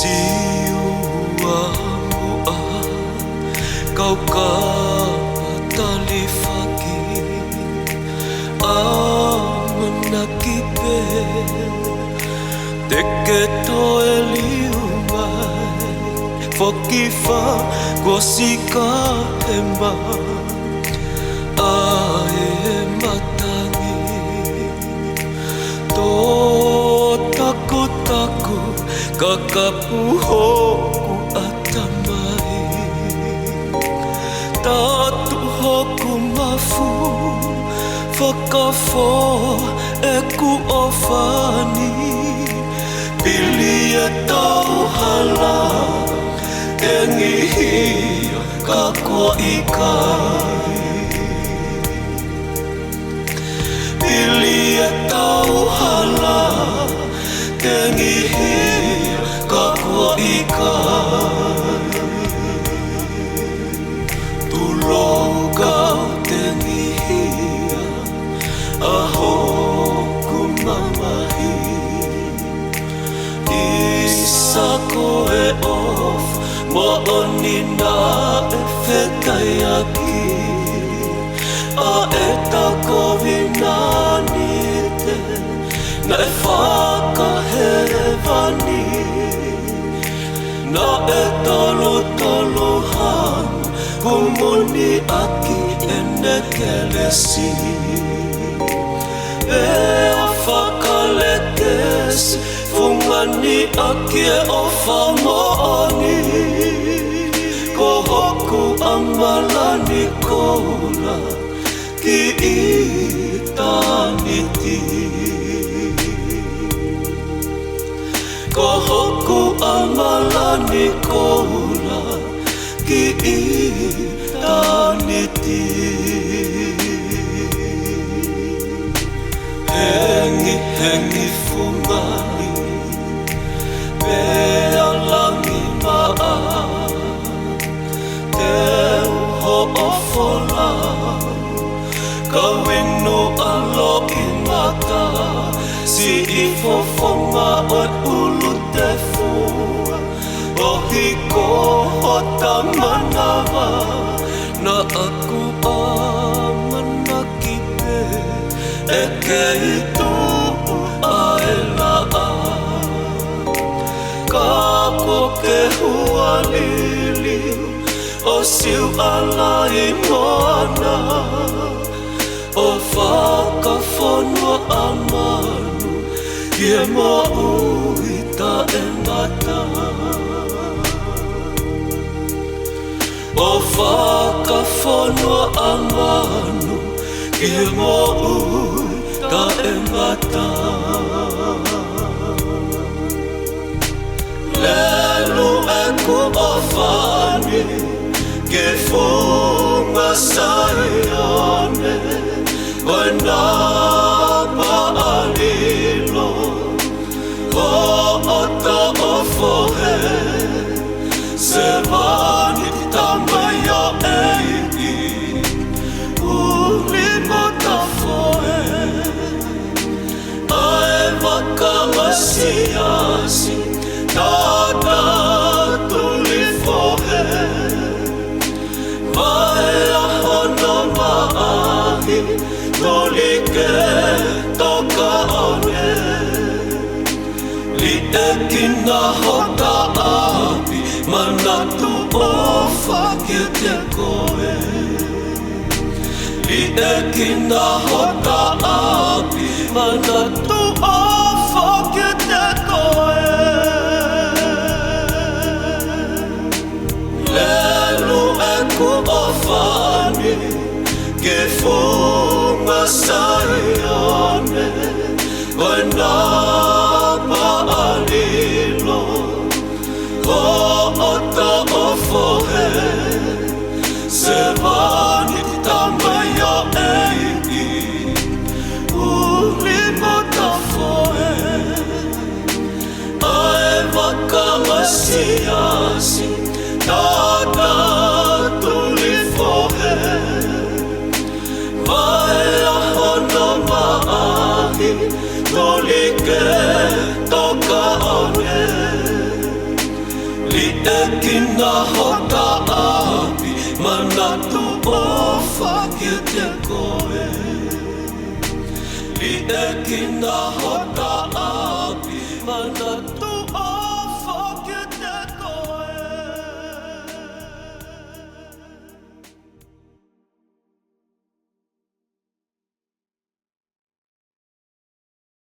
Siuamua kau katalifaki Amanaki Teke toe liumai Fokifa Gosika hema Ae matangi Tō taku Kakapuhoku atamai Tatu hoku mafu Whakafo eku ofani Pili e tau hala E ngihia ka kua ikai Pili e tau hala E ngihia ka kua ikai Tuloga te ngihia Aho kumamahi Isa koe of Mo'oni na e whekaiaki A e tako winani te Na e whakahewani Na e tolu hana Kumuni aki e nekelesi E a whakalekesi Fungani aki e ofa mo'ani Ko hoku amalani kola Ki itaniti Ko hoku amalani kola Ki itaniti Hengi fungani Pea langi maa Te uho ofolau Ka winu alo i mata Si i fofonga o ulu te fua O hiko o tamanawa Na aku amanaki te E kei tuu ae laa Kako ke hua liliu O siu alai moana O whakafonua amanu Kie mo uita e mata O whakafonua amanu Kie mo uita e mata Lelu eku ofani Ke funga saione Koe napa alilo O ota ofohe Se vani tamaya eiki Uli mota foe Ae waka asiasi Tada tuli fohe Vai ahono maahi Tuli ke toka one Li ekina hota api Manatu ofa ke te koe Li ekina hota api Manatu ofa ke te koe Lelu eku ofani Ke funga saione Koe napa alilo Ko ota ofohe Se vani tamaya eiki Uli mota foe Ae waka asiasi Tada tuli fohe Vai ahono maahi Tuli ke toka one ekina hota api manatu ofa hite koe. Li ekina hota